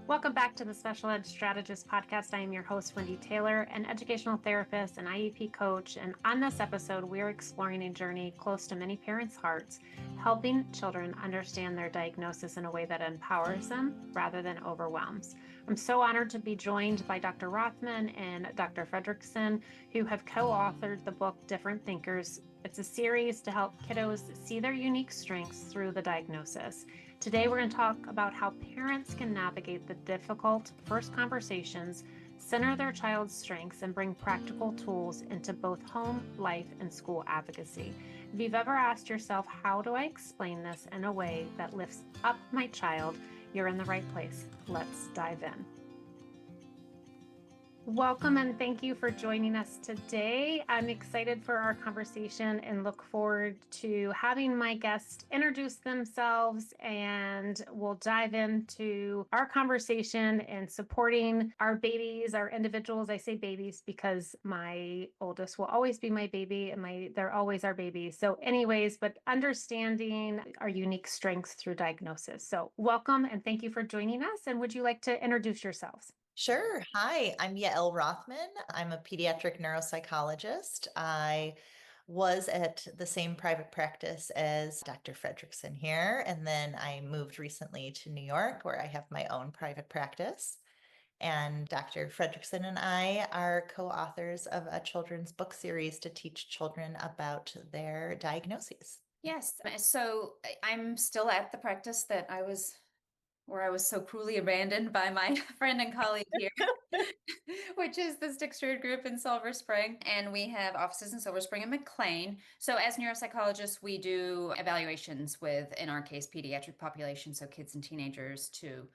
Welcome back to the Special Ed Strategist podcast. I am your host, Wendy Taylor, an educational therapist and IEP coach. And on this episode, we're exploring a journey close to many parents' hearts, helping children understand their diagnosis in a way that empowers them rather than overwhelms. I'm so honored to be joined by Dr. Rothman and Dr. Fredriksen, who have co-authored the book, Different Thinkers. It's a series to help kiddos see their unique strengths through the diagnosis. Today, we're going to talk about how parents can navigate the difficult first conversations, center their child's strengths, and bring practical tools into both home, life, and school advocacy. If you've ever asked yourself, how do I explain this in a way that lifts up my child, you're in the right place. Let's dive in. Welcome and thank you for joining us today. I'm excited for our conversation and look forward to having my guests introduce themselves, and we'll dive into our conversation and supporting our babies, our individuals. I say babies because my oldest will always be my baby and they're always our baby. So anyways, but understanding our unique strengths through diagnosis. So welcome and thank you for joining us. And would you like to introduce yourselves? Sure. Hi, I'm Yael Rothman. I'm a pediatric neuropsychologist. I was at the same private practice as Dr. Fredriksen here, and then I moved recently to New York where I have my own private practice. And Dr. Fredriksen and I are co-authors of a children's book series to teach children about their diagnoses. Yes. So I'm still at the practice where I was so cruelly abandoned by my friend and colleague here, which is the Stick Group in Silver Spring. And we have offices in Silver Spring and McLean. So as neuropsychologists, we do evaluations with, in our case, pediatric population, so kids and teenagers, to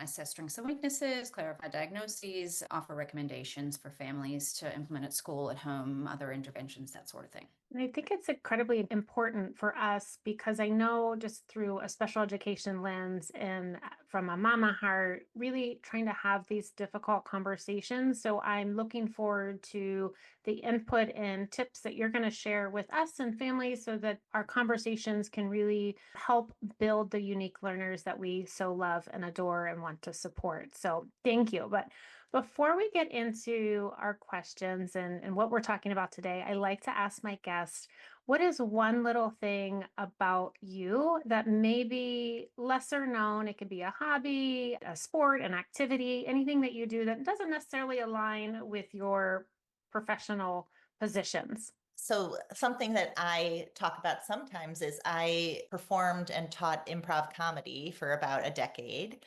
assess strengths and weaknesses, clarify diagnoses, offer recommendations for families to implement at school, at home, other interventions, that sort of thing. And I think it's incredibly important for us because I know just through a special education lens and from a mama heart, really trying to have these difficult conversations. So I'm looking forward to the input and tips that you're going to share with us and families so that our conversations can really help build the unique learners that we so love and adore and want to support. So thank you. But before we get into our questions and what we're talking about today, I like to ask my guests, what is one little thing about you that may be lesser known? It could be a hobby, a sport, an activity, anything that you do that doesn't necessarily align with your professional positions. So something that I talk about sometimes is I performed and taught improv comedy for about a decade.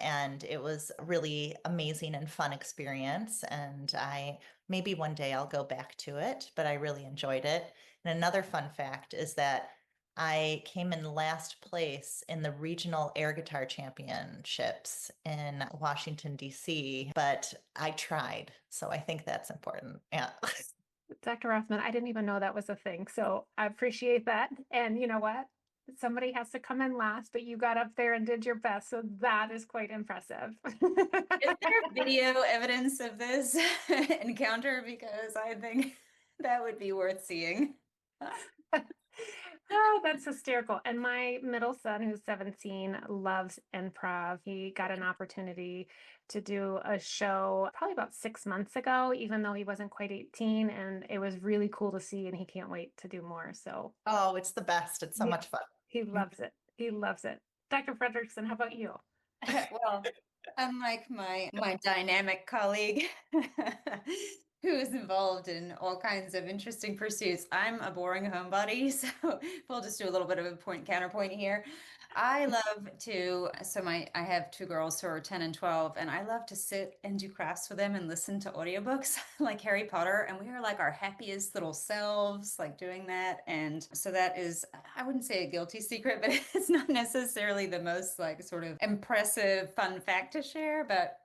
And it was a really amazing and fun experience. And maybe one day I'll go back to it, but I really enjoyed it. And another fun fact is that I came in last place in the regional air guitar championships in Washington, D.C., but I tried. So I think that's important. Yeah. Dr. Rothman, I didn't even know that was a thing. So I appreciate that. And you know what? Somebody has to come in last, but you got up there and did your best. So that is quite impressive. Is there video evidence of this encounter? Because I think that would be worth seeing. Oh, that's hysterical. And my middle son, who's 17, loves improv. He got an opportunity to do a show probably about 6 months ago, even though he wasn't quite 18. And it was really cool to see, and he can't wait to do more. So, oh, it's the best. It's so much fun. He loves it. He loves it. Dr. Fredriksen, how about you? Well, unlike my dynamic colleague who is involved in all kinds of interesting pursuits, I'm a boring homebody. So we'll just do a little bit of a counterpoint here. I love to, I have two girls who are 10 and 12, and I love to sit and do crafts with them and listen to audiobooks like Harry Potter. And we are like our happiest little selves, like doing that. And so that is, I wouldn't say a guilty secret, but it's not necessarily the most like sort of impressive, fun fact to share, but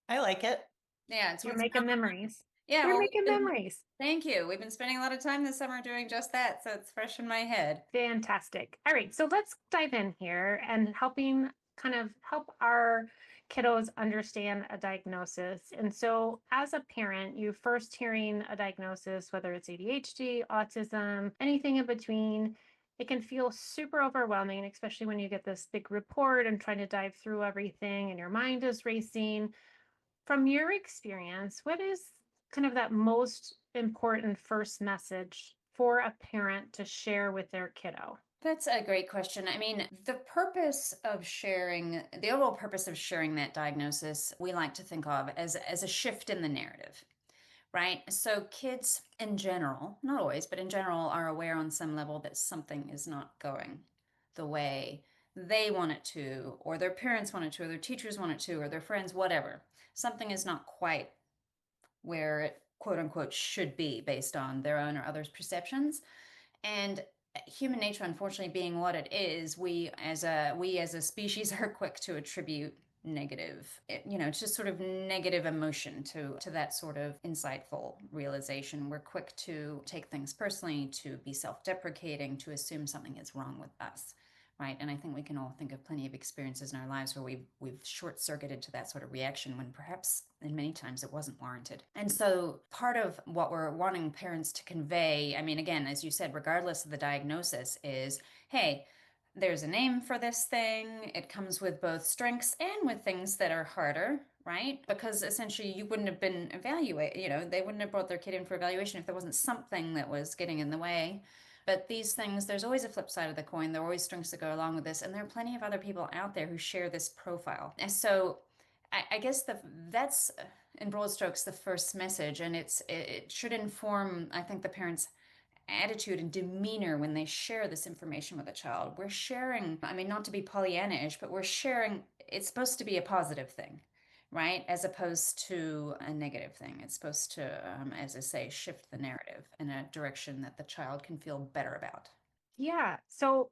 I like it. yeah, it's You're making memories. Yeah, You're making memories. Thank you. We've been spending a lot of time this summer doing just that, so it's fresh in my head. Fantastic. All right, so let's dive in here and help our kiddos understand a diagnosis. And so as a parent, you first hearing a diagnosis, whether it's ADHD, autism, anything in between, it can feel super overwhelming, especially when you get this big report and trying to dive through everything and your mind is racing. From your experience, what is kind of that most important first message for a parent to share with their kiddo? That's a great question. I mean, the overall purpose of sharing that diagnosis, we like to think of as a shift in the narrative, right? So kids in general, not always, but in general, are aware on some level that something is not going the way they want it to, or their parents want it to, or their teachers want it to, or their friends, whatever. Something is not quite where it quote unquote should be based on their own or others' perceptions. And human nature, unfortunately, being what it is, we as a species are quick to attribute negative, it's just sort of negative emotion to that sort of insightful realization. We're quick to take things personally, to be self-deprecating, to assume something is wrong with us. Right. And I think we can all think of plenty of experiences in our lives where we've short-circuited to that sort of reaction when perhaps and many times it wasn't warranted. And so part of what we're wanting parents to convey, I mean, again, as you said, regardless of the diagnosis, is, hey, there's a name for this thing. It comes with both strengths and with things that are harder, right? Because essentially you wouldn't have been evaluated, they wouldn't have brought their kid in for evaluation if there wasn't something that was getting in the way. But these things, there's always a flip side of the coin. There are always strengths that go along with this. And there are plenty of other people out there who share this profile. And so I guess that's in broad strokes the first message. And it should inform, I think, the parents' attitude and demeanor when they share this information with a child. We're sharing, I mean, not to be Pollyanna-ish, but we're sharing, it's supposed to be a positive thing, right? As opposed to a negative thing. It's supposed to, as I say, shift the narrative in a direction that the child can feel better about. Yeah. So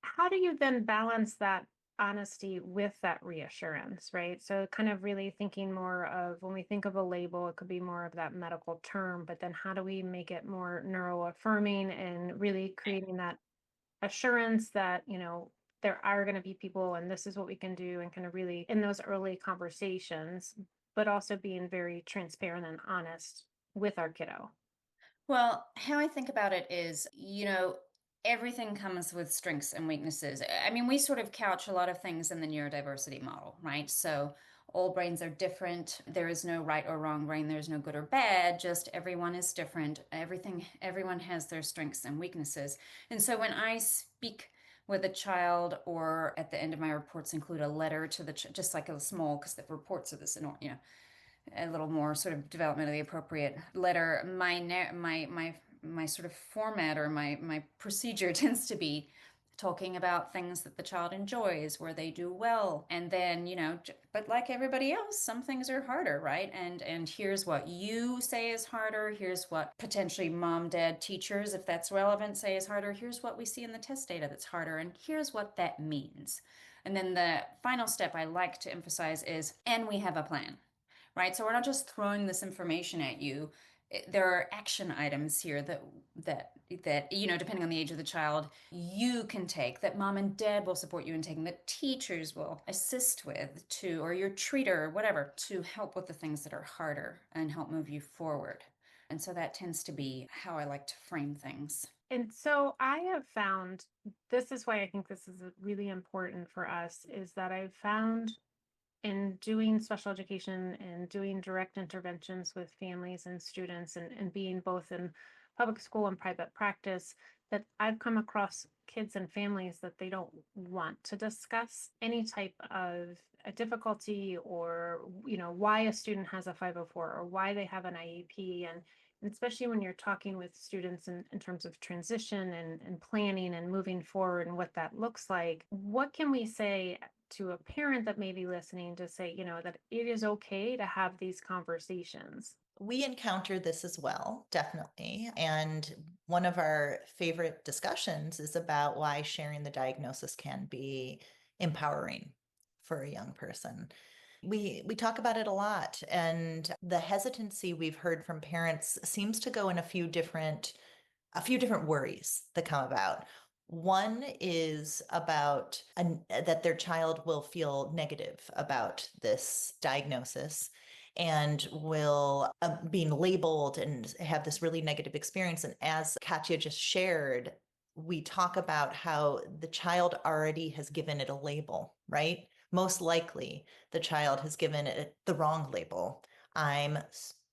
how do you then balance that honesty with that reassurance, right? So kind of really thinking more of when we think of a label, it could be more of that medical term, but then how do we make it more neuro-affirming and really creating that assurance that, there are going to be people and this is what we can do, and kind of really in those early conversations, but also being very transparent and honest with our kiddo. Well, how I think about it is, everything comes with strengths and weaknesses. I mean, we sort of couch a lot of things in the neurodiversity model, right? So all brains are different. There is no right or wrong brain. There's no good or bad. Just everyone is different. Everyone has their strengths and weaknesses. And so when I speak with a child, or at the end of my reports include a letter to just like a small, because the reports are this, a little more sort of developmentally appropriate letter, my sort of format or my procedure tends to be talking about things that the child enjoys, where they do well, and then but like everybody else, some things are harder, right? And here's what you say is harder. Here's what potentially mom, dad, teachers, if that's relevant, say is harder. Here's what we see in the test data that's harder, and here's what that means. And then the final step I like to emphasize is, and we have a plan. Right? So we're not just throwing this information at you. There are action items here that depending on the age of the child, you can take, that mom and dad will support you in taking, that teachers will assist with, or your treater or whatever, to help with the things that are harder and help move you forward. And so that tends to be how I like to frame things. And so I have found, this is why I think this is really important for us, is that I've found in doing special education and doing direct interventions with families and students, and being both in public school and private practice, that I've come across kids and families that they don't want to discuss any type of a difficulty, or why a student has a 504 or why they have an IEP. And especially when you're talking with students in terms of transition and planning and moving forward and what that looks like, what can we say to a parent that may be listening to say, that it is okay to have these conversations? We encountered this as well, definitely. And one of our favorite discussions is about why sharing the diagnosis can be empowering for a young person. We talk about it a lot, and the hesitancy we've heard from parents seems to go in a few different worries that come about. One is about that their child will feel negative about this diagnosis and will being labeled and have this really negative experience. And as Katia just shared, we talk about how the child already has given it a label, right? Most likely, the child has given it the wrong label. I'm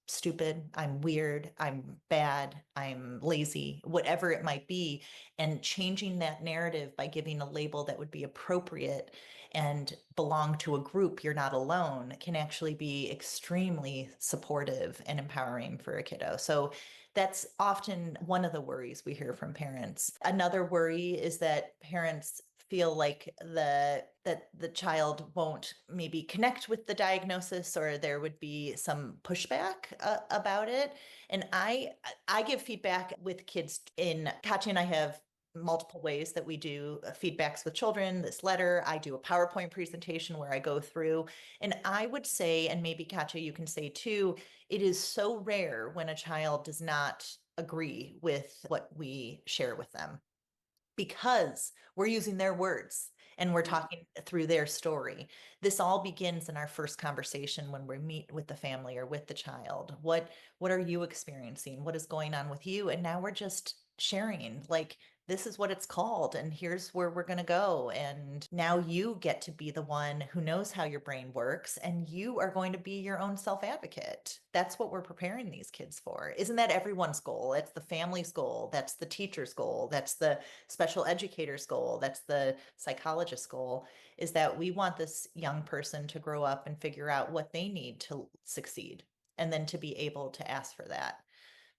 stupid, I'm weird, I'm bad, I'm lazy, whatever it might be. And changing that narrative by giving a label that would be appropriate and belong to a group, you're not alone, can actually be extremely supportive and empowering for a kiddo. So that's often one of the worries we hear from parents. Another worry is that parents feel like that the child won't maybe connect with the diagnosis, or there would be some pushback about it. And I give feedback with kids. In Katia and I have multiple ways that we do feedbacks with children. This letter, I do a PowerPoint presentation where I go through, and I would say, and maybe Katia, you can say too, it is so rare when a child does not agree with what we share with them, because we're using their words and we're talking through their story. This all begins in our first conversation when we meet with the family or with the child. What are you experiencing? What is going on with you? And now we're just sharing, like, this is what it's called, and here's where we're going to go. And now you get to be the one who knows how your brain works, and you are going to be your own self advocate. That's what we're preparing these kids for. Isn't that everyone's goal? It's the family's goal. That's the teacher's goal. That's the special educator's goal. That's the psychologist's goal, is that we want this young person to grow up and figure out what they need to succeed, and then to be able to ask for that.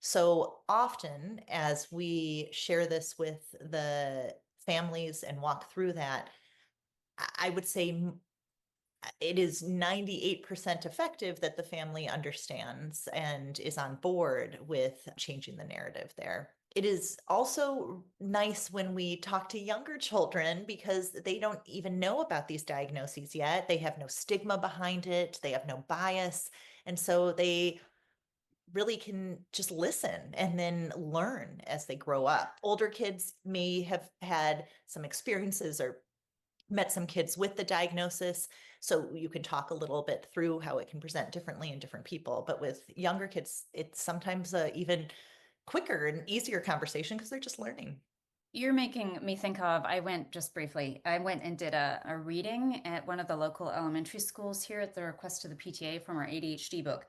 So often, as we share this with the families and walk through that, I would say it is 98% effective that the family understands and is on board with changing the narrative there. It is also nice when we talk to younger children, because they don't even know about these diagnoses yet. They have no stigma behind it, they have no bias. And so they really can just listen and then learn as they grow up. Older kids may have had some experiences or met some kids with the diagnosis, so you can talk a little bit through how it can present differently in different people. But with younger kids, it's sometimes even quicker and easier conversation because they're just learning. You're making me think of, I went just briefly, I went and did a reading at one of the local elementary schools here at the request of the PTA from our ADHD book.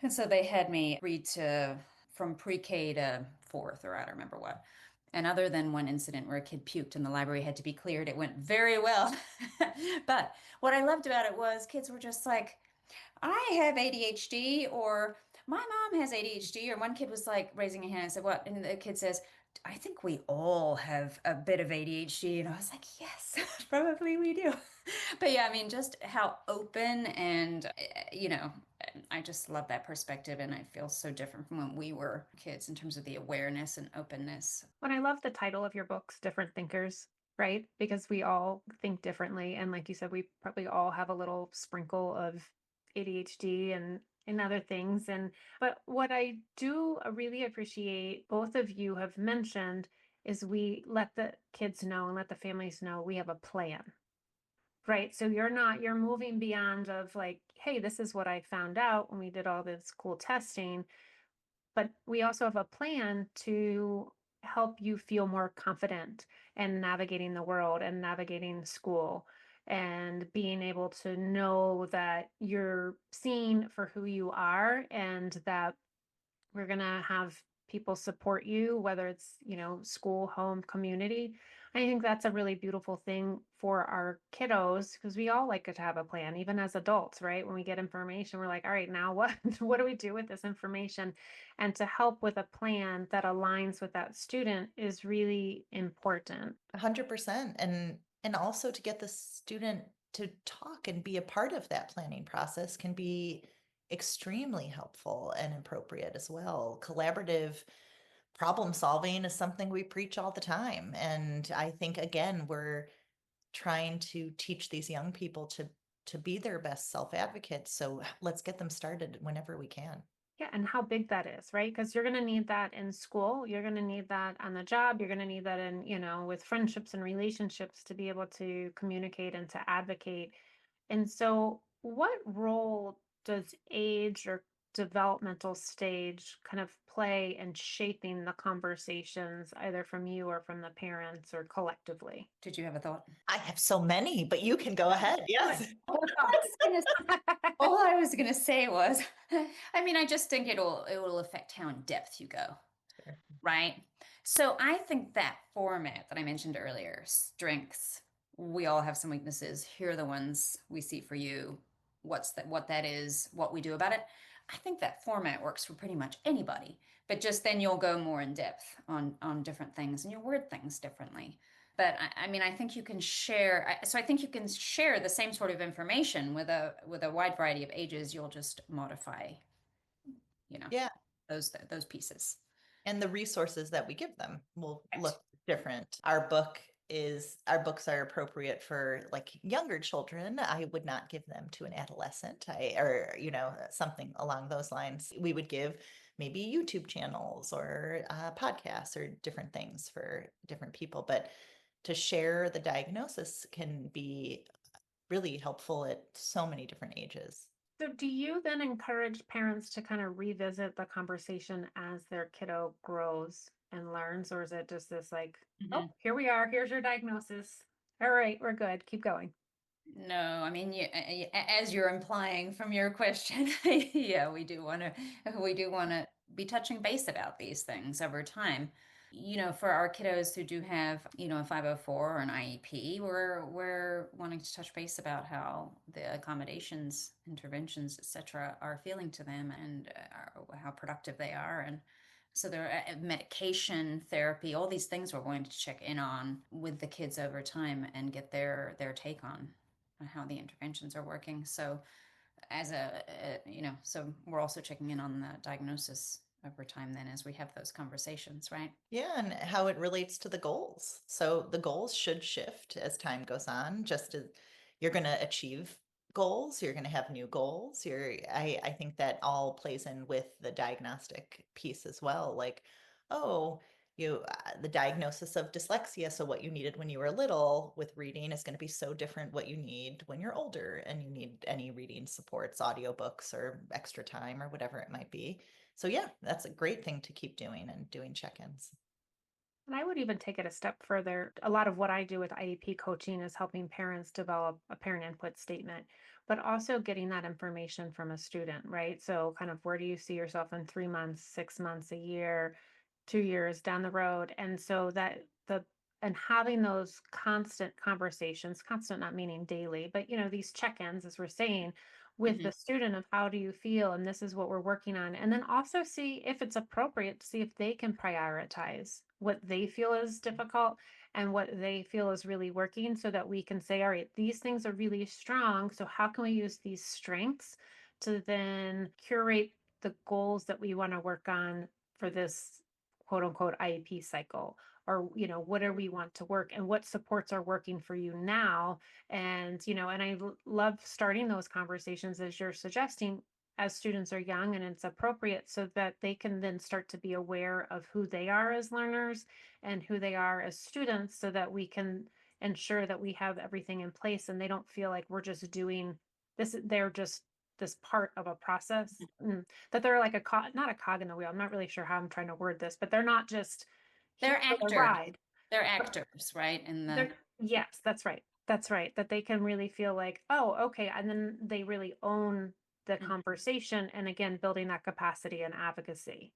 And so they had me read from pre-K to fourth, or I don't remember what. And other than one incident where a kid puked and the library had to be cleared, it went very well. But what I loved about it was kids were just like, I have ADHD, or my mom has ADHD, or one kid was like raising a hand and said, what? And the kid says, I think we all have a bit of ADHD. And I was like, yes, probably we do. But yeah, I mean, just how open and, I just love that perspective. And I feel so different from when we were kids in terms of the awareness and openness. When I love the title of your books, Different Thinkers, right? Because we all think differently. And like you said, we probably all have a little sprinkle of ADHD and other things. But what I do really appreciate both of you have mentioned is we let the kids know and let the families know we have a plan. Right. So you're moving beyond of like, hey, this is what I found out when we did all this cool testing. But we also have a plan to help you feel more confident in navigating the world and navigating school, and being able to know that you're seen for who you are, and that we're going to have people support you, whether it's, school, home, community. I think that's a really beautiful thing for our kiddos, because we all like to have a plan, even as adults, right? When we get information, we're like, all right, now what? What do we do with this information? And to help with a plan that aligns with that student is really important. 100%. And also to get the student to talk and be a part of that planning process can be extremely helpful and appropriate as well. Collaborative problem solving is something we preach all the time. And I think, again, we're trying to teach these young people to be their best self advocates. So let's get them started whenever we can. Yeah, and how big that is, right? Because you're going to need that in school. You're going to need that on the job. You're going to need that in, with friendships and relationships, to be able to communicate and to advocate. And so, what role does age or developmental stage kind of play in shaping the conversations, either from you or from the parents or collectively? Did you have a thought? I have so many, but you can go ahead. Yes. All I was gonna say was, I mean, I just think it will affect how in depth you go, Sure. right? So I think that format that I mentioned earlier, strengths, we all have some weaknesses. Here are the ones we see for you. What that is, what we do about it. I think that format works for pretty much anybody, but just then you'll go more in depth on different things and you'll word things differently. But I mean, I think you can share. So I think you can share the same sort of information with a wide variety of ages. You'll just modify, Yeah. those pieces. And the resources that we give them will look different. Our books are appropriate for like younger children. I would not give them to an adolescent, or something along those lines. We would give maybe YouTube channels or podcasts or different things for different people. But to share the diagnosis can be really helpful at so many different ages. So do you then encourage parents to kind of revisit the conversation as their kiddo grows and learns, or is it just this like, oh, here we are, here's your diagnosis. All right, we're good. Keep going. No, I mean, as you're implying from your question, yeah, we do want to be touching base about these things over time. For our kiddos who do have, a 504 or an IEP, we're wanting to touch base about how the accommodations, interventions, etc., are feeling to them and how productive they are. And so there are medication, therapy, all these things we're going to check in on with the kids over time and get their take on how the interventions are working. So so we're also checking in on the diagnosis over time then as we have those conversations, right? Yeah, and how it relates to the goals. So the goals should shift as time goes on, just as you're going to achieve goals, you're going to have new goals. I think that all plays in with the diagnostic piece as well. Like, oh, the diagnosis of dyslexia, so what you needed when you were little with reading is going to be so different what you need when you're older and you need any reading supports, audiobooks or extra time or whatever it might be. So yeah, that's a great thing to keep doing and doing check-ins. And I would even take it a step further. A lot of what I do with IEP coaching is helping parents develop a parent input statement, but also getting that information from a student, right? So kind of where do you see yourself in 3 months, 6 months, a year, 2 years down the road? And so and having those constant conversations, constant not meaning daily, but these check-ins, as we're saying, with the student of how do you feel, and this is what we're working on. And then also see if it's appropriate to see if they can prioritize what they feel is difficult and what they feel is really working, so that we can say, all right, these things are really strong. So how can we use these strengths to then curate the goals that we want to work on for this quote unquote IEP cycle? Or, what do we want to work, and what supports are working for you now? And, and I love starting those conversations as you're suggesting, as students are young and it's appropriate, so that they can then start to be aware of who they are as learners and who they are as students, so that we can ensure that we have everything in place and they don't feel like we're just doing this. They're just this part of a process, that they're like not a cog in the wheel. I'm not really sure how I'm trying to word this, but they're not just They're here for the actors. ride. They're actors, right? Yes, that's right. That's right. That they can really feel like, oh, okay. And then they really own the conversation. And again, building that capacity and advocacy.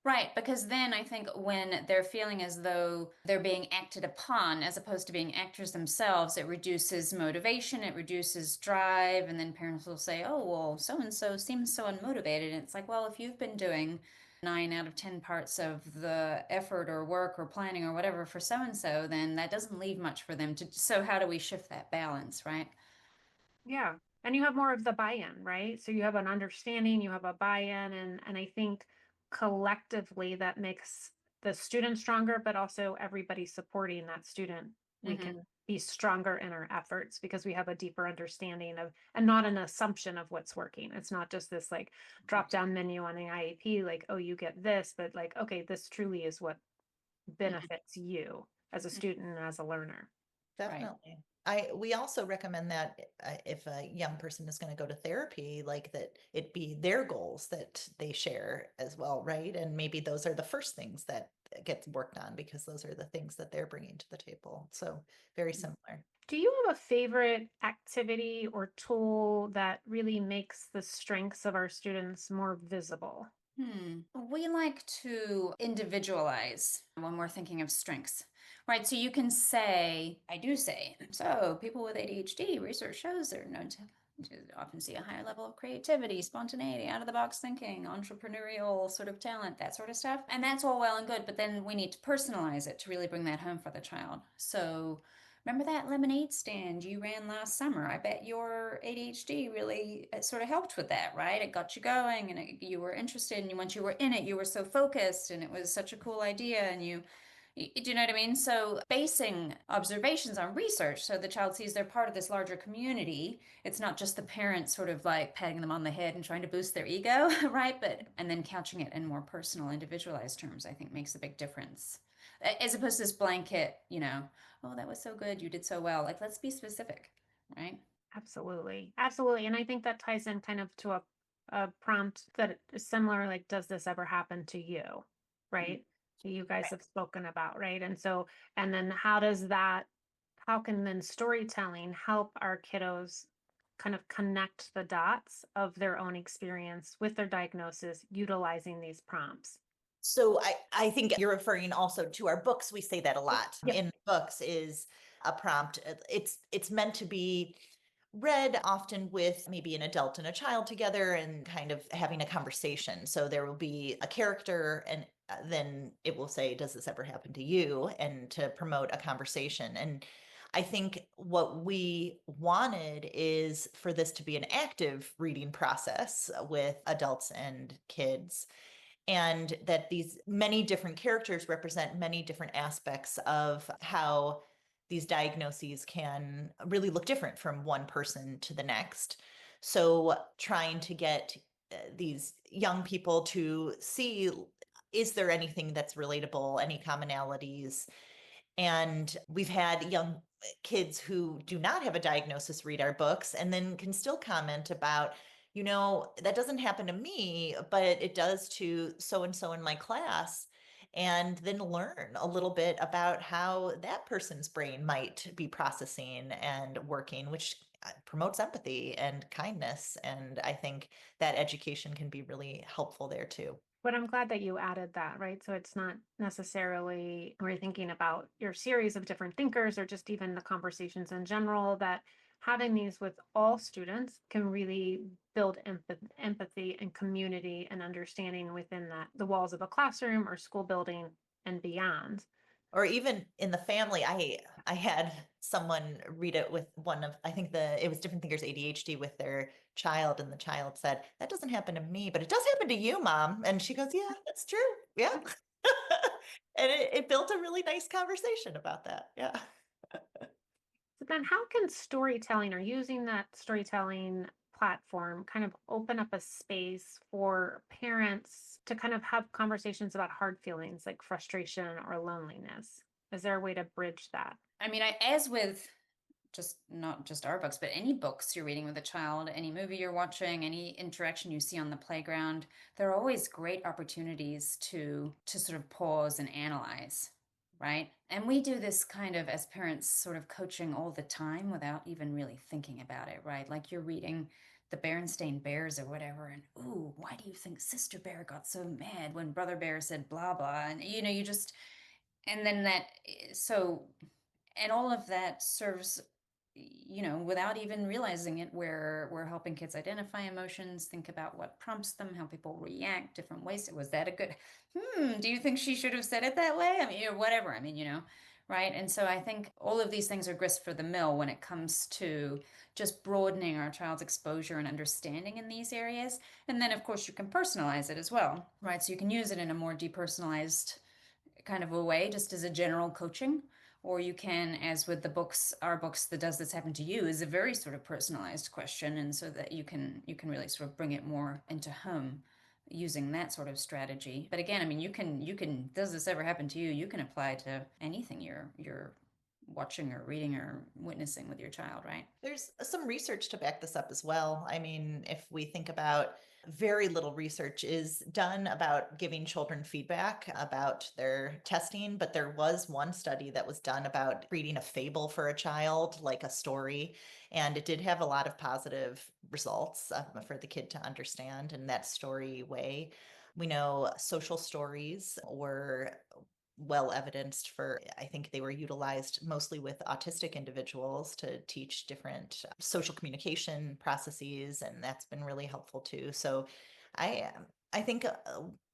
Right, because then I think when they're feeling as though they're being acted upon as opposed to being actors themselves, it reduces motivation, it reduces drive, and then parents will say, oh, well, so and so seems so unmotivated. And it's like, well, if you've been doing 9 out of 10 parts of the effort or work or planning or whatever for so and so, then that doesn't leave much for them to. So, how do we shift that balance, right? Yeah. And you have more of the buy-in, right? So you have an understanding, you have a buy-in, and I think collectively that makes the student stronger, but also everybody supporting that student. We can be stronger in our efforts because we have a deeper understanding of, and not an assumption of what's working. It's not just this like drop down menu on the IEP, like, oh, you get this, but like, okay, this truly is what benefits you as a student and as a learner. Definitely. We also recommend that if a young person is going to go to therapy, like that it be their goals that they share as well, right? And maybe those are the first things that gets worked on because those are the things that they're bringing to the table. So very similar. Do you have a favorite activity or tool that really makes the strengths of our students more visible? We like to individualize when we're thinking of strengths, right? So you can say, I do say, so people with ADHD, research shows they're known to often see a higher level of creativity, spontaneity, out of the box thinking, entrepreneurial sort of talent, that sort of stuff. And that's all well and good, but then we need to personalize it to really bring that home for the child. So remember that lemonade stand you ran last summer? I bet your ADHD really sort of helped with that, right? It got you going and you were interested, and once you were in it, you were so focused and it was such a cool idea, and do you know what I mean? So basing observations on research so the child sees they're part of this larger community. It's not just the parents sort of like patting them on the head and trying to boost their ego, right? And then couching it in more personal, individualized terms, I think makes a big difference. As opposed to this blanket, oh, that was so good, you did so well. Like, let's be specific, right? Absolutely. Absolutely. And I think that ties in kind of to a prompt that is similar, like, does this ever happen to you? Right? You guys have spoken about, right? And so, and then how can then storytelling help our kiddos kind of connect the dots of their own experience with their diagnosis utilizing these prompts? So I think you're referring also to our books. We say that a lot. Yep. In books is a prompt. It's meant to be read often with maybe an adult and a child together and kind of having a conversation. So there will be a character and then it will say, does this ever happen to you? And to promote a conversation. And I think what we wanted is for this to be an active reading process with adults and kids, and that these many different characters represent many different aspects of how these diagnoses can really look different from one person to the next. So trying to get these young people to see, is there anything that's relatable, any commonalities? And we've had young kids who do not have a diagnosis read our books and then can still comment about, that doesn't happen to me, but it does to so and so in my class. And then learn a little bit about how that person's brain might be processing and working, which promotes empathy and kindness. And I think that education can be really helpful there too. But I'm glad that you added that, right? So it's not necessarily we're thinking about your series of different thinkers or just even the conversations in general, that having these with all students can really build empathy and community and understanding within the walls of a classroom or school building and beyond. Or even in the family, I had someone read it with one of, I think it was different thinkers ADHD with their child, and the child said, that doesn't happen to me, but it does happen to you, Mom. And she goes, yeah, that's true. Yeah. And it built a really nice conversation about that. Yeah. So then how can storytelling or using that storytelling platform kind of open up a space for parents to kind of have conversations about hard feelings like frustration or loneliness? Is there a way to bridge that? I mean, as with not just our books, but any books you're reading with a child, any movie you're watching, any interaction you see on the playground, there are always great opportunities to sort of pause and analyze, right? And we do this kind of, as parents, sort of coaching all the time without even really thinking about it, right? Like you're reading the Berenstain Bears or whatever, and ooh, why do you think Sister Bear got so mad when Brother Bear said blah blah? And you just, and then and all of that serves, without even realizing it, we're helping kids identify emotions, think about what prompts them, how people react, different ways. Was that a good, do you think she should have said it that way? I mean, or whatever. I mean, right? And so I think all of these things are grist for the mill when it comes to just broadening our child's exposure and understanding in these areas. And then, of course, you can personalize it as well, right? So you can use it in a more depersonalized kind of a way, just as a general coaching. Or you can, as with our books, the Does This Happen to You is a very sort of personalized question. And so that you can really sort of bring it more into home using that sort of strategy. But again, I mean, you can, Does This Ever Happen to You? You can apply to anything you're watching or reading or witnessing with your child, right? There's some research to back this up as well. I mean, if we think about very little research is done about giving children feedback about their testing, but there was one study that was done about reading a fable for a child, like a story, and it did have a lot of positive results for the kid to understand in that story way. We know social stories were well evidenced for, I think they were utilized mostly with autistic individuals to teach different social communication processes, and that's been really helpful too. So I I think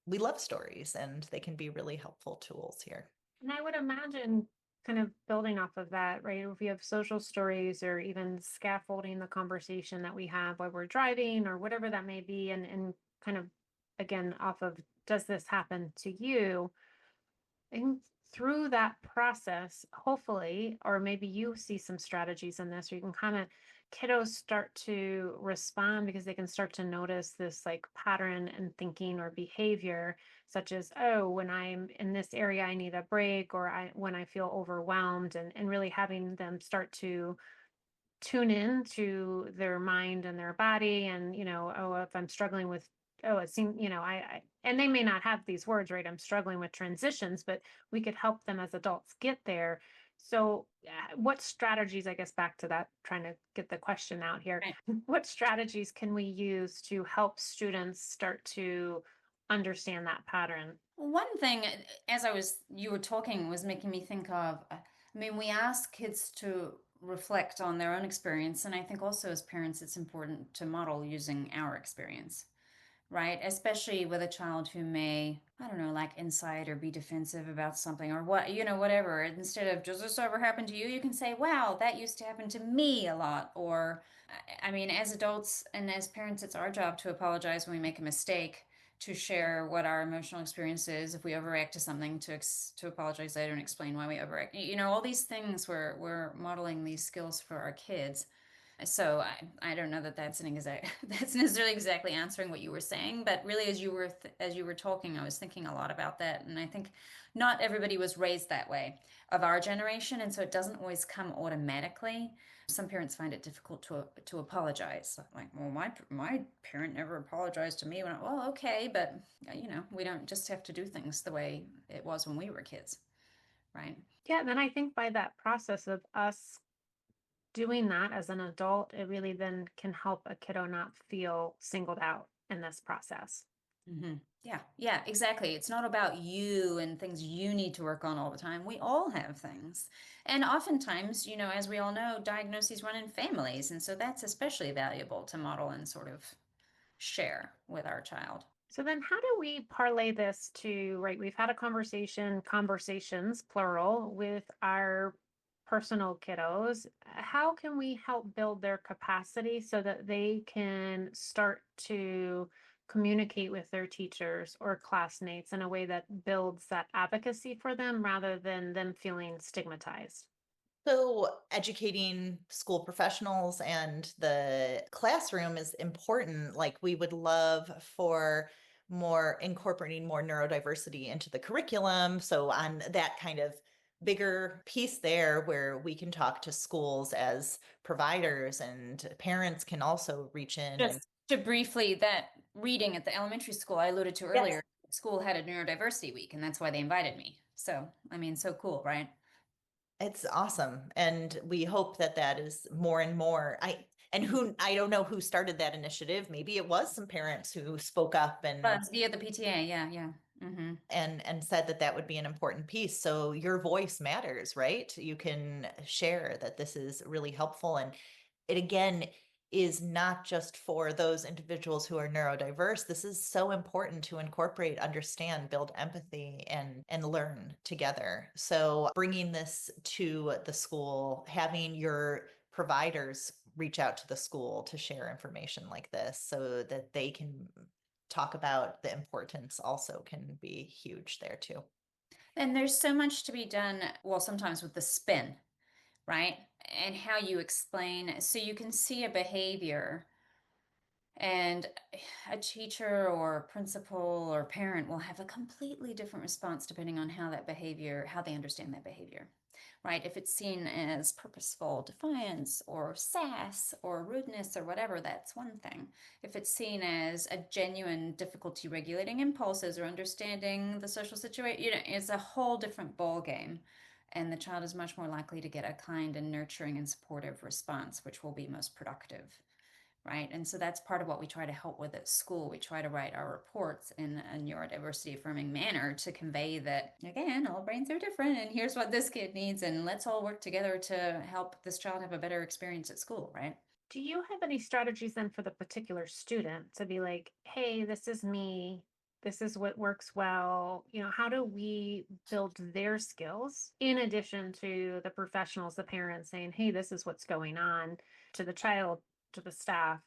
we love stories and they can be really helpful tools here. And I would imagine kind of building off of that, right? If we have social stories or even scaffolding the conversation that we have while we're driving or whatever that may be, and kind of again off of, does this happen to you? And through that process, hopefully, or maybe you see some strategies in this, or you can comment, kiddos start to respond because they can start to notice this like pattern and thinking or behavior, such as, oh, when I'm in this area, I need a break, or when I feel overwhelmed, and really having them start to tune in to their mind and their body. And oh, if I'm struggling with, oh, it seems, I and they may not have these words, right? I'm struggling with transitions, but we could help them as adults get there. So what strategies, I guess back to that, trying to get the question out here, Right. what strategies can we use to help students start to understand that pattern? One thing, as you were talking, was making me think of, I mean, we ask kids to reflect on their own experience, and I think also as parents, it's important to model using our experience, right? Especially with a child who may, I don't know, like incite or be defensive about something or whatever. Instead of, does this ever happen to you? You can say, wow, that used to happen to me a lot. Or, I mean, as adults and as parents, it's our job to apologize when we make a mistake, to share what our emotional experience is. If we overreact to something, to apologize later and explain why we overreact. All these things, we're modeling these skills for our kids. So I don't know that that's that's necessarily exactly answering what you were saying, but really as you were talking, I was thinking a lot about that, and I think not everybody was raised that way of our generation, and so it doesn't always come automatically. Some parents find it difficult to apologize. Like, well, my parent never apologized to me. Well, okay, but we don't just have to do things the way it was when we were kids, right? Yeah, and then I think by that process of us doing that as an adult, it really then can help a kiddo not feel singled out in this process. Mm-hmm. Yeah, exactly. It's not about you and things you need to work on all the time. We all have things. And oftentimes, as we all know, diagnoses run in families. And so that's especially valuable to model and sort of share with our child. So then how do we parlay this to, right? We've had a conversations, plural, with our personal kiddos. How can we help build their capacity so that they can start to communicate with their teachers or classmates in a way that builds that advocacy for them rather than them feeling stigmatized? So, educating school professionals and the classroom is important. Like, we would love for more incorporating more neurodiversity into the curriculum. So, on that kind of bigger piece there, where we can talk to schools as providers and parents can also reach in and Just to briefly, that reading at the elementary school I alluded to yes, earlier, school had a neurodiversity week, and that's why they invited me. So, I mean, so cool, right? it's awesome. And we hope that that is more and more. I don't know who started that initiative. Maybe it was some parents who spoke up But via the PTA, yeah. Mm-hmm. and said that that would be an important piece. So your voice matters, right? You can share that this is really helpful, and it again is not just for those individuals who are neurodiverse. This is so important to incorporate, understand, build empathy, and learn together. So bringing this to the school, having your providers reach out to the school to share information like this so that they can talk about the importance also can be huge there too. And there's so much to be done, well, sometimes with the spin, right? And how you explain, so you can see a behavior, and a teacher or principal or parent will have a completely different response depending on how they understand that behavior. right? If it's seen as purposeful defiance or sass or rudeness or whatever, that's one thing. If it's seen as a genuine difficulty regulating impulses or understanding the social situation, it's a whole different ball game. And the child is much more likely to get a kind and nurturing and supportive response, which will be most productive. Right. And so that's part of what we try to help with at school. We try to write our reports in a neurodiversity affirming manner to convey that, again, all brains are different and here's what this kid needs. And let's all work together to help this child have a better experience at school. Right. Do you have any strategies then for the particular student to be like, hey, this is me. This is what works well. How do we build their skills in addition to the professionals, the parents saying, hey, this is what's going on, to the child, to the staff,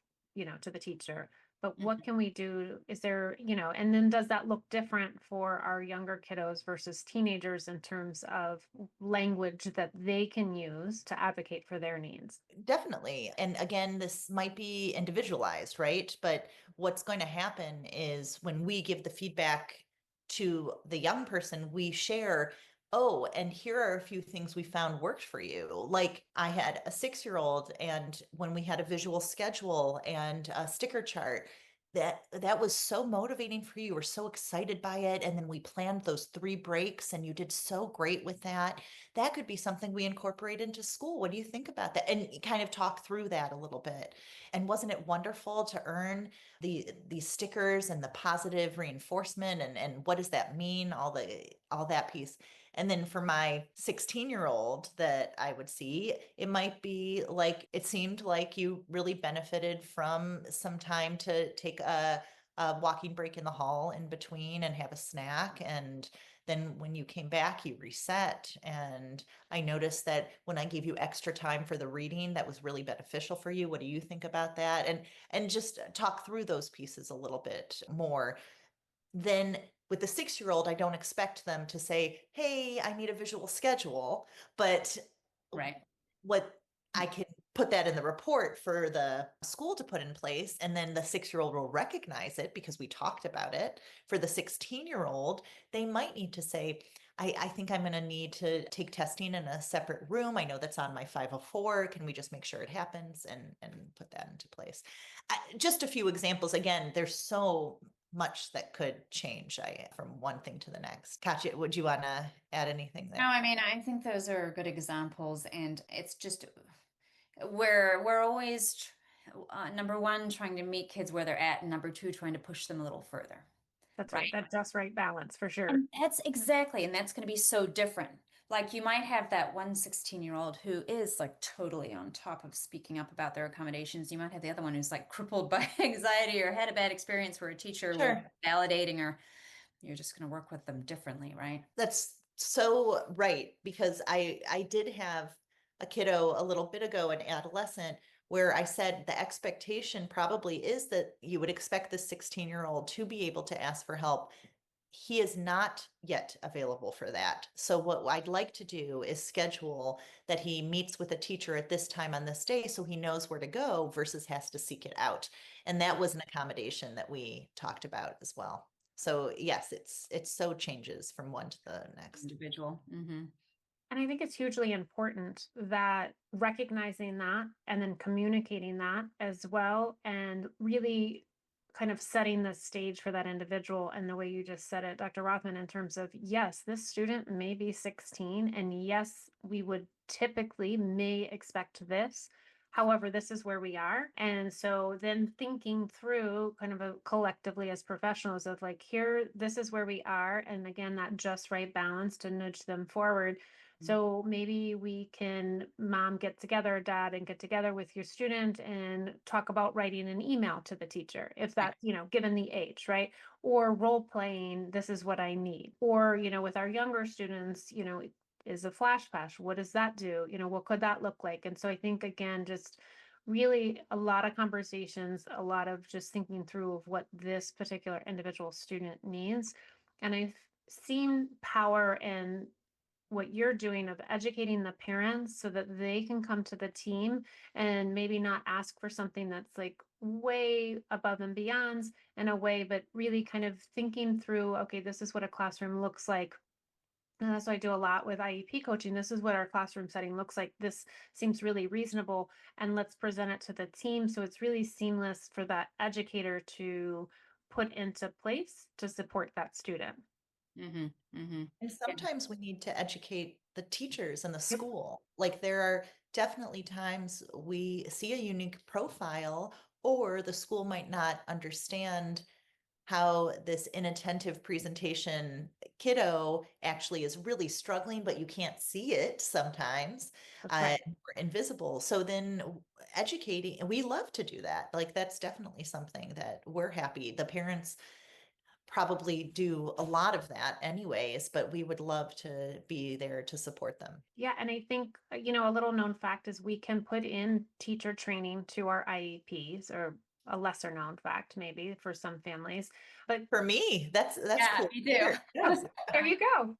to the teacher? But what can we do? Is there, and then does that look different for our younger kiddos versus teenagers in terms of language that they can use to advocate for their needs? Definitely. And again, this might be individualized, right? But what's going to happen is when we give the feedback to the young person, we share, oh, and here are a few things we found worked for you. Like I had a 6-year-old, and when we had a visual schedule and a sticker chart, that was so motivating for you. You were so excited by it. And then we planned those 3 breaks and you did so great with that. That could be something we incorporate into school. What do you think about that? And kind of talk through that a little bit. And wasn't it wonderful to earn these stickers and the positive reinforcement, and what does that mean? All that piece. And then for my 16-year-old that I would see, it might be like, it seemed like you really benefited from some time to take a walking break in the hall in between and have a snack. And then when you came back, you reset. And I noticed that when I gave you extra time for the reading, that was really beneficial for you. What do you think about that? And just talk through those pieces a little bit more. Then with the 6-year-old, I don't expect them to say, hey, I need a visual schedule, but Right. what I can put that in the report for the school to put in place. And then the 6-year-old will recognize it because we talked about it. For the 16-year-old, they might need to say, I think I'm going to need to take testing in a separate room. I know that's on my 504. Can we just make sure it happens and put that into place? Just a few examples. Again, there's so much that could change from one thing to the next. Katia, would you want to add anything there? No, I mean, I think those are good examples, and it's just we're always number one trying to meet kids where they're at, and number two trying to push them a little further. That's right. That just right balance for sure. And that's going to be so different. Like you might have that one 16-year-old who is like totally on top of speaking up about their accommodations. You might have the other one who's like crippled by anxiety or had a bad experience where a teacher was validating, or you're just going to work with them differently, right? That's so right, because I did have a kiddo a little bit ago, an adolescent, where I said the expectation probably is that you would expect the 16-year-old to be able to ask for help. He is not yet available for that. So what I'd like to do is schedule that he meets with a teacher at this time on this day so he knows where to go versus has to seek it out. And that was an accommodation that we talked about as well. So yes, it's so changes from one to the next. Individual. Mm-hmm. And I think it's hugely important that recognizing that and then communicating that as well, and really kind of setting the stage for that individual. And the way you just said it, Dr. Rothman, in terms of, yes, this student may be 16, and yes, we would typically may expect this. However, this is where we are. And so then thinking through kind of collectively as professionals of like, here, this is where we are. And again, that just right balance to nudge them forward. So maybe we can, mom, get together, dad, and get together with your student and talk about writing an email to the teacher, if that's, given the age, right? Or role playing, this is what I need. Or, with our younger students, is a flash pass. What does that do? What could that look like? And so I think, again, just really a lot of conversations, a lot of just thinking through of what this particular individual student needs. And I've seen power in what you're doing of educating the parents so that they can come to the team and maybe not ask for something that's like way above and beyond in a way, but really kind of thinking through, okay, this is what a classroom looks like And that's what I do a lot with IEP coaching. This is what our classroom setting looks like. This seems really reasonable, and let's present it to the team so it's really seamless for that educator to put into place to support that student. Mm-hmm. Mm-hmm. And sometimes we need to educate the teachers in the Yep. school. Like there are definitely times we see a unique profile, or the school might not understand how this inattentive presentation kiddo actually is really struggling, but you can't see it sometimes, That's right. or invisible. So then educating, and we love to do that. Like that's definitely something that we're happy. The parents probably do a lot of that anyways, but we would love to be there to support them. Yeah, and I think, a little known fact is we can put in teacher training to our IEPs, or a lesser known fact maybe for some families. But For me, that's Yeah, cool. me too. Yes. there you go.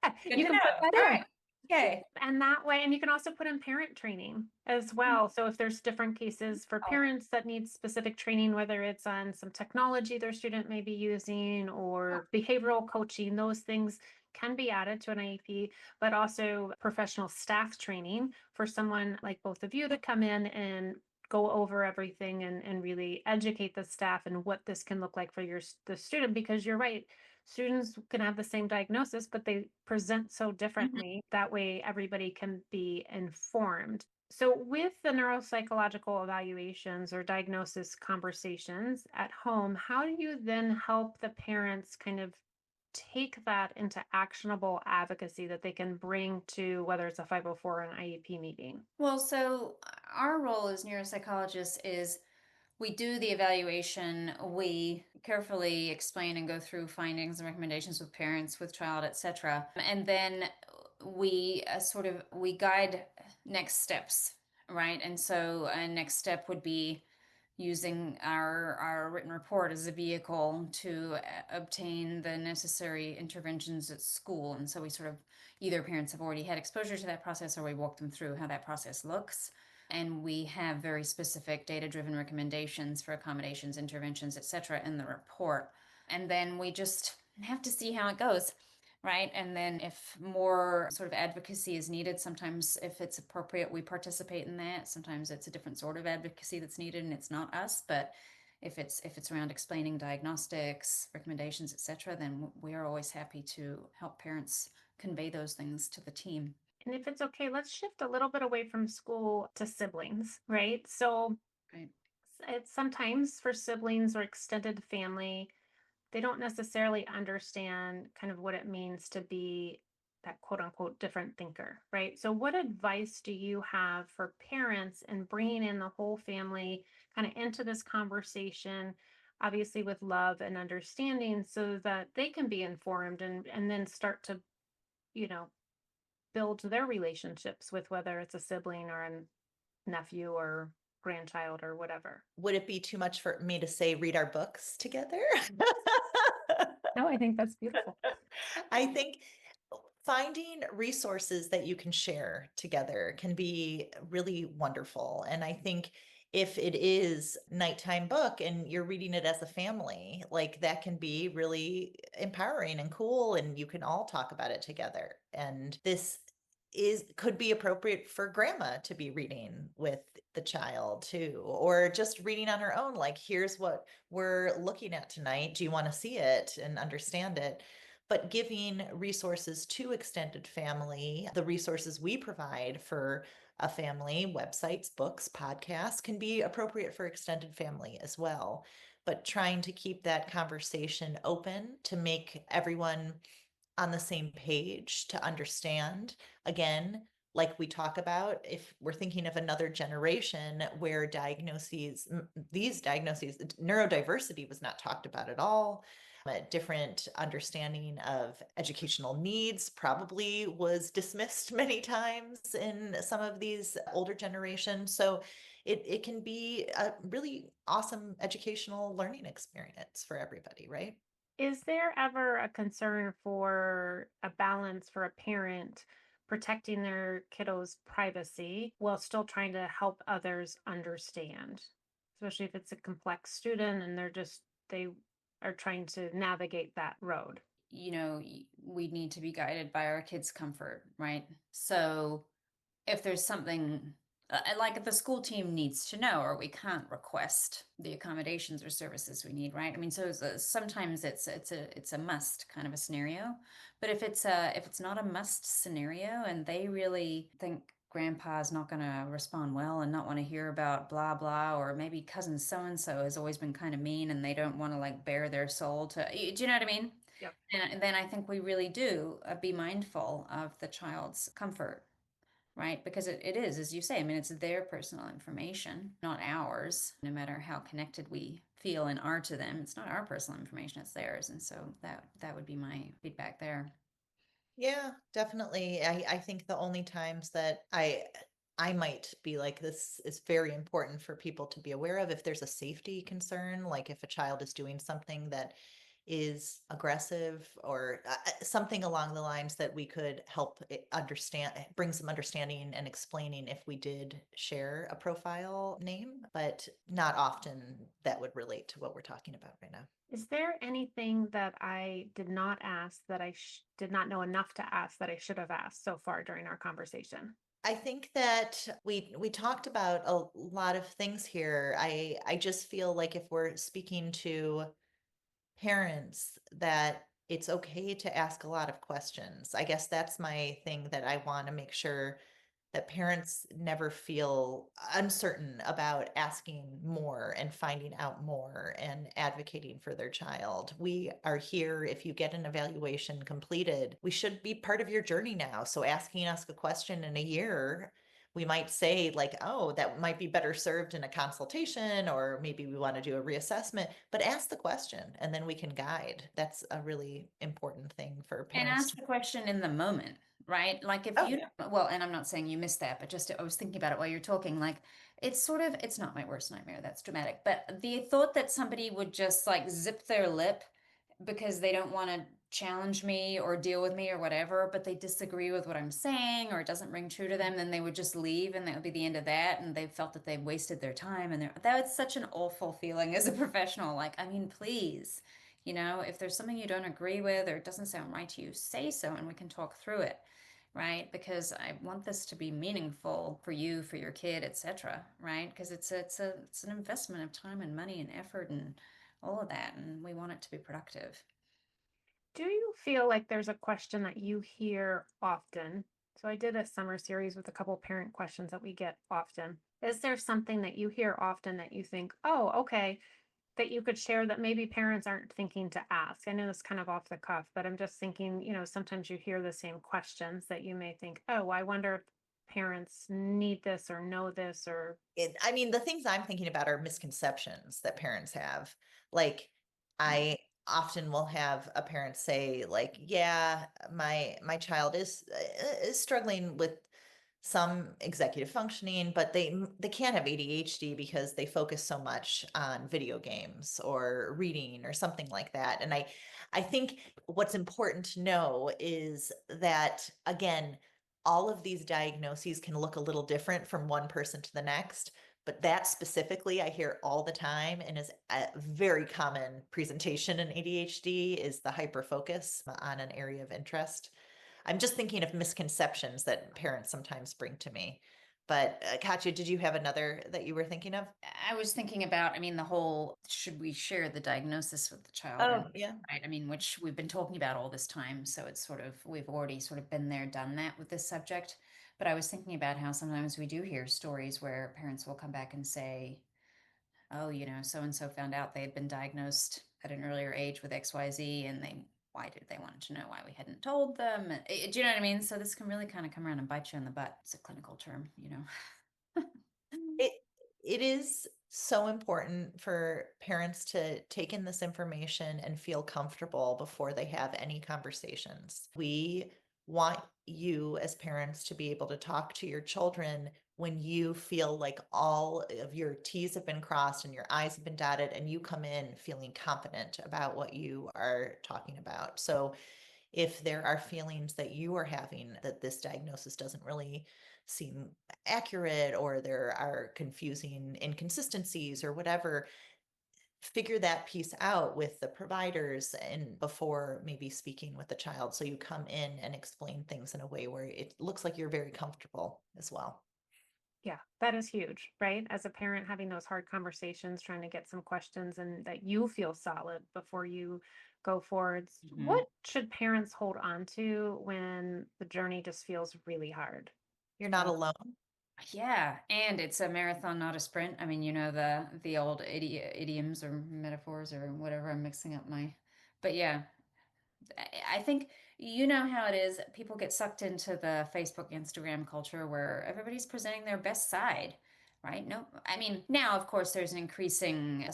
Yeah, Good you to can put know. that All in. right. Okay. And that way, and you can also put in parent training as well. So if there's different cases for Oh. parents that need specific training, whether it's on some technology their student may be using or behavioral coaching, those things can be added to an IEP, but also professional staff training for someone like both of you to come in and go over everything and really educate the staff and what this can look like for the student, because you're right, students can have the same diagnosis, but they present so differently. That way, everybody can be informed. So, with the neuropsychological evaluations or diagnosis conversations at home, how do you then help the parents kind of take that into actionable advocacy that they can bring to whether it's a 504 or an IEP meeting? Well, so our role as neuropsychologists is we do the evaluation, we carefully explain and go through findings and recommendations with parents, with child, etc. And then we we guide next steps, right? And so a next step would be using our written report as a vehicle to obtain the necessary interventions at school. And so we sort of, either parents have already had exposure to that process or we walk them through how that process looks. And we have very specific data-driven recommendations for accommodations, interventions, etc. in the report. And then we just have to see how it goes, right? And then if more sort of advocacy is needed, sometimes if it's appropriate, we participate in that. Sometimes it's a different sort of advocacy that's needed and it's not us. But if it's around explaining diagnostics, recommendations, etc., then we are always happy to help parents convey those things to the team. And if it's okay, let's shift a little bit away from school to siblings, right? So, Right. it's sometimes for siblings or extended family, they don't necessarily understand kind of what it means to be that quote unquote different thinker, right? So, what advice do you have for parents in bringing in the whole family kind of into this conversation, obviously with love and understanding, so that they can be informed and then start to, you know, build their relationships with whether it's a sibling or a nephew or grandchild or whatever? Would it be too much for me to say read our books together? No, I think that's beautiful. I think finding resources that you can share together can be really wonderful. And I think if it is nighttime book and you're reading it as a family, like that can be really empowering and cool, and you can all talk about it together. And this could be appropriate for grandma to be reading with the child too, or just reading on her own, like here's what we're looking at tonight, do you want to see it and understand it? But giving resources to extended family, the resources we provide for a family, websites, books, podcasts, can be appropriate for extended family as well. But trying to keep that conversation open to make everyone on the same page to understand. Again, like we talk about, if we're thinking of another generation where these diagnoses, neurodiversity was not talked about at all. A different understanding of educational needs probably was dismissed many times in some of these older generations. So it can be a really awesome educational learning experience for everybody, right? Is there ever a concern for a balance for a parent protecting their kiddo's privacy while still trying to help others understand? Especially if it's a complex student and they are trying to navigate that road. we need to be guided by our kids' comfort, right? So if there's something like the school team needs to know, or we can't request the accommodations or services we need, right? I mean, so sometimes it's a must kind of a scenario, but if it's not a must scenario and they really think grandpa's not going to respond well and not want to hear about blah blah, or maybe cousin so and so has always been kind of mean and they don't want to like bare their soul to, do you know what I mean? Yep. And then I think we really do be mindful of the child's comfort, right? Because it is, as you say, I mean, it's their personal information, not ours. No matter how connected we feel and are to them, it's not our personal information, it's theirs. And so that would be my feedback there. Yeah, definitely. I think the only times that I might be like, this is very important for people to be aware of if there's a safety concern, like if a child is doing something that is aggressive or something along the lines that we could help understand, bring some understanding and explaining if we did share a profile name, but not often that would relate to what we're talking about right now. Is there anything that I did not ask that I did not know enough to ask that I should have asked so far during our conversation? I think that we talked about a lot of things here. I just feel like if we're speaking to parents, that it's okay to ask a lot of questions. I guess that's my thing, that I want to make sure that parents never feel uncertain about asking more and finding out more and advocating for their child. We are here. If you get an evaluation completed, we should be part of your journey now. So asking us a question in a year, we might say like, oh, that might be better served in a consultation, or maybe we want to do a reassessment, but ask the question and then we can guide. That's a really important thing for And parents. ask the question in the moment, right? Like if well, and I'm not saying you missed that, but just I was thinking about it while you're talking, like it's not my worst nightmare, that's dramatic, but the thought that somebody would just like zip their lip because they don't want to challenge me or deal with me or whatever, but they disagree with what I'm saying or it doesn't ring true to them, then they would just leave and that would be the end of that. And they felt that they wasted their time. And that's such an awful feeling as a professional. Like, I mean, please, if there's something you don't agree with or it doesn't sound right to you, say so and we can talk through it. Right? Because I want this to be meaningful for you, for your kid, etc. Right? Because it's an investment of time and money and effort and all of that, and we want it to be productive. Do you feel like there's a question that you hear often? So I did a summer series with a couple parent questions that we get often. Is there something that you hear often that you think, oh, okay, that you could share that maybe parents aren't thinking to ask? I know it's kind of off the cuff, but I'm just thinking, sometimes you hear the same questions that you may think, oh, I wonder if parents need this or know this or. I mean, the things I'm thinking about are misconceptions that parents have. Like, I often will have a parent say, like, yeah, my child is struggling with some executive functioning, but they can't have ADHD because they focus so much on video games or reading or something like that. And I think what's important to know is that, again, all of these diagnoses can look a little different from one person to the next, but that specifically I hear all the time and is a very common presentation in ADHD is the hyperfocus on an area of interest. I'm just thinking of misconceptions that parents sometimes bring to me. But Katia, did you have another that you were thinking of? I was thinking about, I mean, the whole, should we share the diagnosis with the child? Oh, yeah. Right. I mean, which we've been talking about all this time. So it's sort of, we've already sort of been there, done that with this subject. But I was thinking about how sometimes we do hear stories where parents will come back and say, oh, so and so found out they had been diagnosed at an earlier age with XYZ, and why did they want to know why we hadn't told them? And, do you know what I mean? So this can really kind of come around and bite you in the butt. It's a clinical term. It it is so important for parents to take in this information and feel comfortable before they have any conversations. We want you as parents to be able to talk to your children when you feel like all of your T's have been crossed and your I's have been dotted, and you come in feeling confident about what you are talking about. So if there are feelings that you are having that this diagnosis doesn't really seem accurate, or there are confusing inconsistencies or whatever, figure that piece out with the providers and before maybe speaking with the child. So you come in and explain things in a way where it looks like you're very comfortable as well. Yeah, that is huge, right? As a parent, having those hard conversations, trying to get some questions and that you feel solid before you go forwards. What should parents hold on to when the journey just feels really hard? You're not alone. Yeah, and it's a marathon, not a sprint. I mean, the old idioms or metaphors or whatever. I'm mixing up but yeah, I think you know how it is. People get sucked into the Facebook, Instagram culture where everybody's presenting their best side, right? No, I mean, now, of course, there's an increasing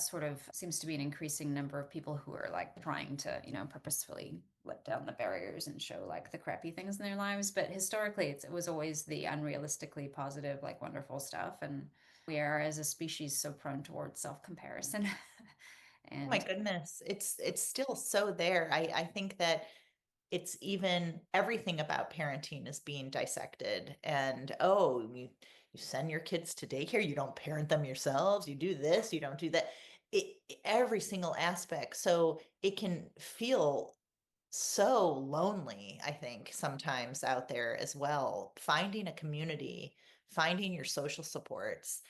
seems to be an increasing number of people who are like trying to, purposefully let down the barriers and show like the crappy things in their lives. But historically, it was always the unrealistically positive, like wonderful stuff. And we are, as a species, so prone towards self-comparison. Oh my goodness. It's still so there. I think that it's even everything about parenting is being dissected. And you send your kids to daycare, you don't parent them yourselves, you do this, you don't do that. Every single aspect. So it can feel so lonely, I think, sometimes out there as well. Finding a community, finding your social supports,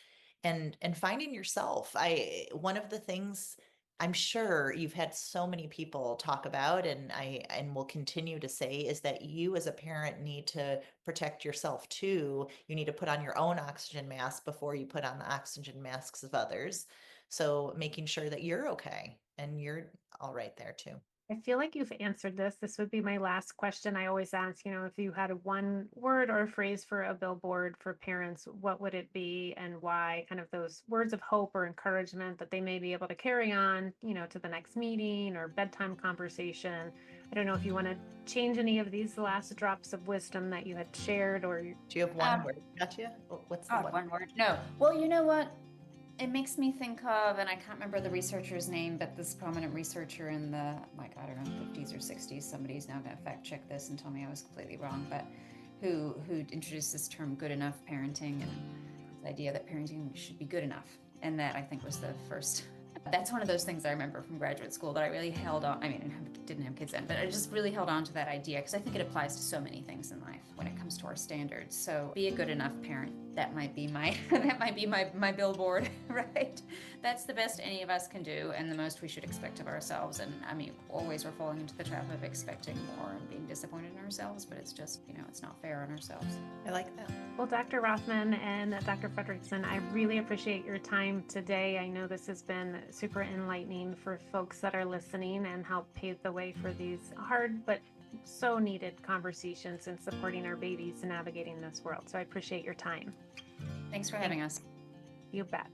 and finding yourself. One of the things I'm sure you've had so many people talk about, and will continue to say, is that you as a parent need to protect yourself too. You need to put on your own oxygen mask before you put on the oxygen masks of others. So making sure that you're okay and you're all right there too. I feel like you've answered this. This would be my last question. I always ask, if you had one word or a phrase for a billboard for parents, what would it be and why? Kind of those words of hope or encouragement that they may be able to carry on, to the next meeting or bedtime conversation. I don't know if you want to change any of these last drops of wisdom that you had shared, or do you have one word? Gotcha. What's the one word? No. Well, you know what? It makes me think of, and I can't remember the researcher's name, but this prominent researcher in the, I don't know, 50s or 60s, somebody's now going to fact check this and tell me I was completely wrong, but who introduced this term good enough parenting, and the idea that parenting should be good enough. And that I think was the first. That's one of those things I remember from graduate school that I really held on. I mean, I didn't have kids then, but I just really held on to that idea because I think it applies to so many things in life when it comes to our standards. So be a good enough parent. That might be my my billboard, right? That's the best any of us can do and the most we should expect of ourselves. And I mean, always we're falling into the trap of expecting more and being disappointed in ourselves, but it's just, it's not fair on ourselves. I like that. Well, Dr. Rothman and Dr. Fredriksen, I really appreciate your time today. I know this has been super enlightening for folks that are listening and help pave the way for these hard but so needed conversations and supporting our babies and navigating this world. So I appreciate your time. Thanks for having us. You bet.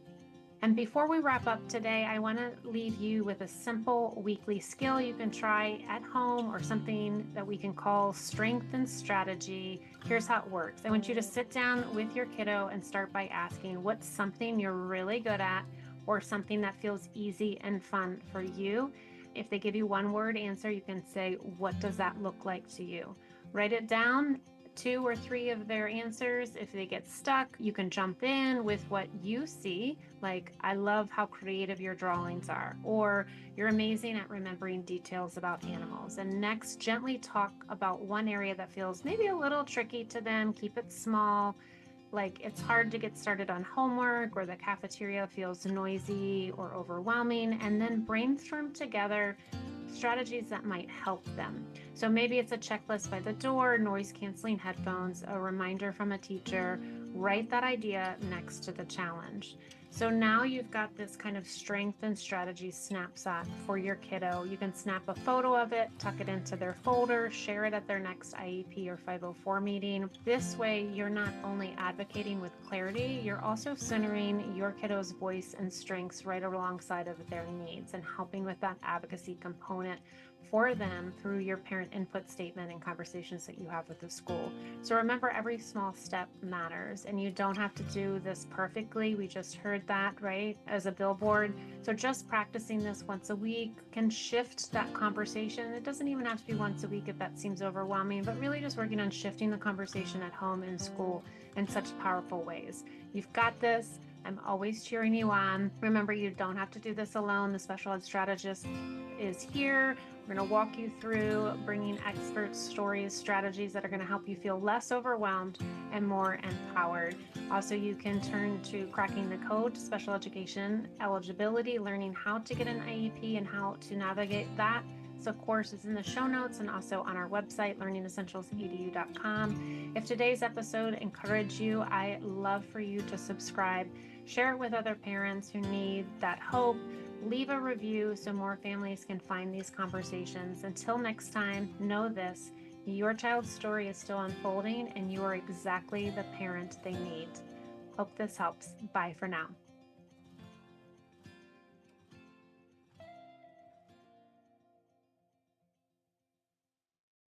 And before we wrap up today, I want to leave you with a simple weekly skill you can try at home or something that we can call strength and strategy. Here's how it works. I want you to sit down with your kiddo and start by asking what's something you're really good at or something that feels easy and fun for you. If they give you one word answer, you can say, what does that look like to you? Write it down, 2 or 3 of their answers. If they get stuck, you can jump in with what you see, like, I love how creative your drawings are, or you're amazing at remembering details about animals. And next, gently talk about one area that feels maybe a little tricky to them. Keep it small. Like it's hard to get started on homework, or the cafeteria feels noisy or overwhelming, and then brainstorm together strategies that might help them. So maybe it's a checklist by the door, noise canceling headphones, a reminder from a teacher. Write that idea next to the challenge. So now you've got this kind of strength and strategy snapshot for your kiddo. You can snap a photo of it, tuck it into their folder, share it at their next IEP or 504 meeting. This way, you're not only advocating with clarity, you're also centering your kiddo's voice and strengths right alongside of their needs and helping with that advocacy component for them through your parent input statement and conversations that you have with the school. So remember, every small step matters, and you don't have to do this perfectly. We just heard that, right, as a billboard. So just practicing this once a week can shift that conversation. It doesn't even have to be once a week if that seems overwhelming, but really just working on shifting the conversation at home and school in such powerful ways. You've got this. I'm always cheering you on. Remember, you don't have to do this alone. The Special Ed Strategist is here. We're going to walk you through bringing experts, stories, strategies that are going to help you feel less overwhelmed and more empowered. Also, you can turn to Cracking the Code, Special Education Eligibility, learning how to get an IEP and how to navigate that. So course is in the show notes and also on our website, learningessentialsedu.com. If today's episode encouraged you, I love for you to subscribe, share it with other parents who need that hope, leave a review so more families can find these conversations. Until next time, know this, your child's story is still unfolding and you are exactly the parent they need. Hope this helps. Bye for now.